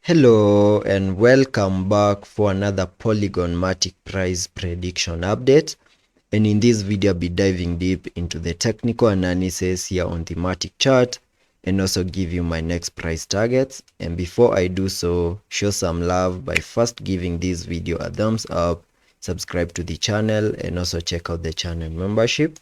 Hello and welcome back for another Polygon Matic price prediction update. And in this video, I'll be diving deep into the technical analysis here on the Matic chart and also give you my next price targets. And before I do so, show some love by first giving this video a thumbs up, subscribe to the channel, and also check out the channel membership.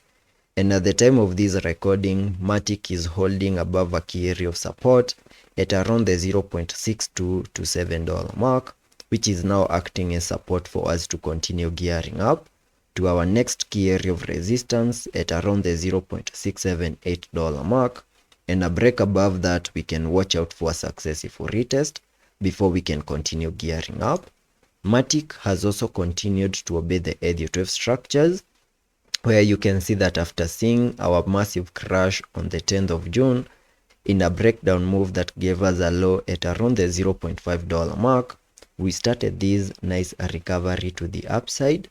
And at the time of this recording, Matic is holding above a key area of support at around the $0.62 to $7 mark, which is now acting as support for us to continue gearing up to our next key area of resistance at around the $0.678 mark. And a break above that, we can watch out for a successful retest before we can continue gearing up. Matic has also continued to obey the Elliot wave structures, where you can see that after seeing our massive crash on the 10th of June in a breakdown move that gave us a low at around the $0.5 mark, we started this nice recovery to the upside,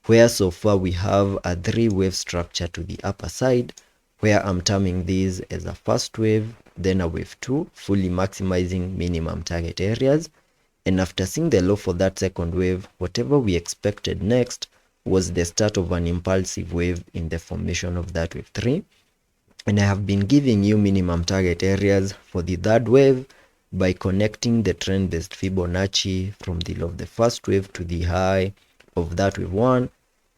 where so far we have a 3-wave structure to the upper side, where I'm terming this as a first wave, then a wave 2, fully maximizing minimum target areas. And after seeing the low for that second wave, whatever we expected next was the start of an impulsive wave in the formation of that wave 3. And I have been giving you minimum target areas for the third wave by connecting the trend-based Fibonacci from the low of the first wave to the high of that wave 1,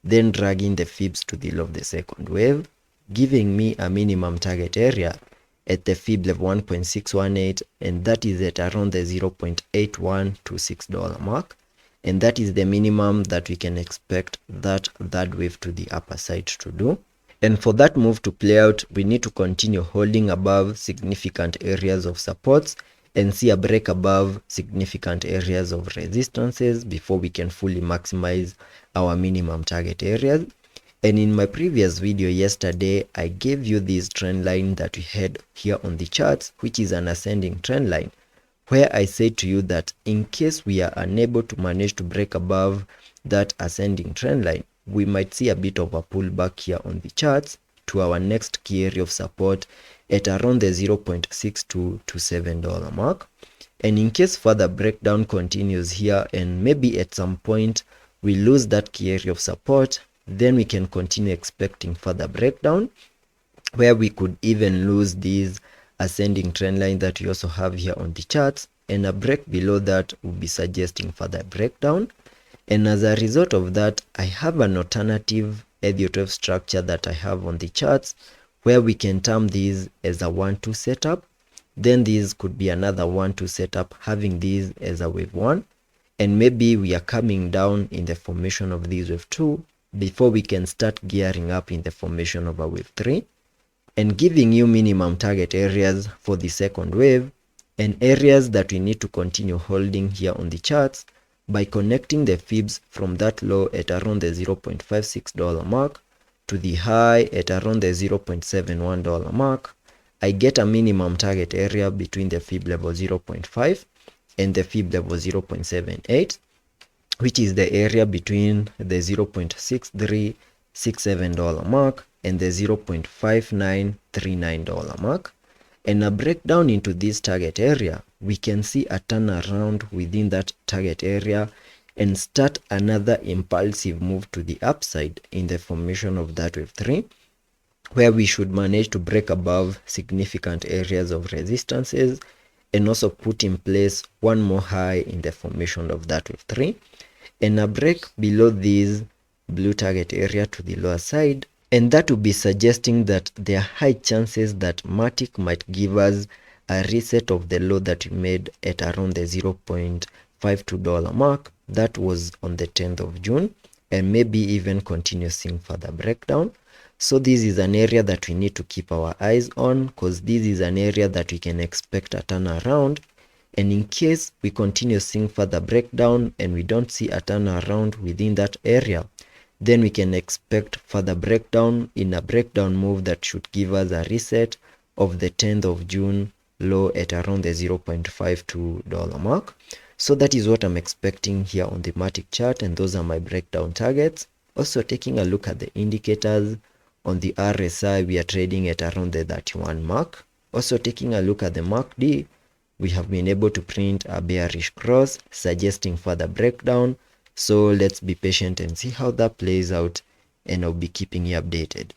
then dragging the fibs to the low of the second wave, giving me a minimum target area at the fib level 1.618, and that is at around the $0.8126 mark. And that is the minimum that we can expect that third wave to the upper side to do. And for that move to play out, we need to continue holding above significant areas of supports and see a break above significant areas of resistances before we can fully maximize our minimum target areas. And in my previous video yesterday, I gave you this trend line that we had here on the charts, which is an ascending trend line, where I said to you that in case we are unable to manage to break above that ascending trend line, we might see a bit of a pullback here on the charts to our next key area of support at around the $0.62 to $7 mark. And in case further breakdown continues here and maybe at some point we lose that key area of support, then we can continue expecting further breakdown, where we could even lose these ascending trend line that we also have here on the charts, and a break below that will be suggesting further breakdown. And as a result of that, I have an alternative Elliot wave structure that I have on the charts, where we can term these as a 1-2 setup. Then this could be another 1-2 setup, having these as a wave 1, and maybe we are coming down in the formation of this wave 2 before we can start gearing up in the formation of a wave 3, and giving you minimum target areas for the second wave and areas that we need to continue holding here on the charts by connecting the fibs from that low at around the $0.56 mark to the high at around the $0.71 mark. I get a minimum target area between the fib level 0.5 and the fib level 0.78, which is the area between the $0.6367 mark and the $0.5939 mark. And a breakdown into this target area, we can see a turnaround within that target area and start another impulsive move to the upside in the formation of that wave 3, where we should manage to break above significant areas of resistances and also put in place one more high in the formation of that wave 3, and a break below this blue target area to the lower side. And that will be suggesting that there are high chances that Matic might give us a reset of the low that we made at around the $0.52 mark. That was on the 10th of June, and maybe even continue seeing further breakdown. So this is an area that we need to keep our eyes on, because this is an area that we can expect a turnaround. And in case we continue seeing further breakdown and we don't see a turnaround within that area, then we can expect further breakdown in a breakdown move that should give us a reset of the 10th of June low at around the $0.52 mark. So that is what I'm expecting here on the Matic chart, and those are my breakdown targets. Also taking a look at the indicators, on the RSI we are trading at around the 31 mark. Also taking a look at the MACD, we have been able to print a bearish cross suggesting further breakdown. So let's be patient and see how that plays out, and I'll be keeping you updated.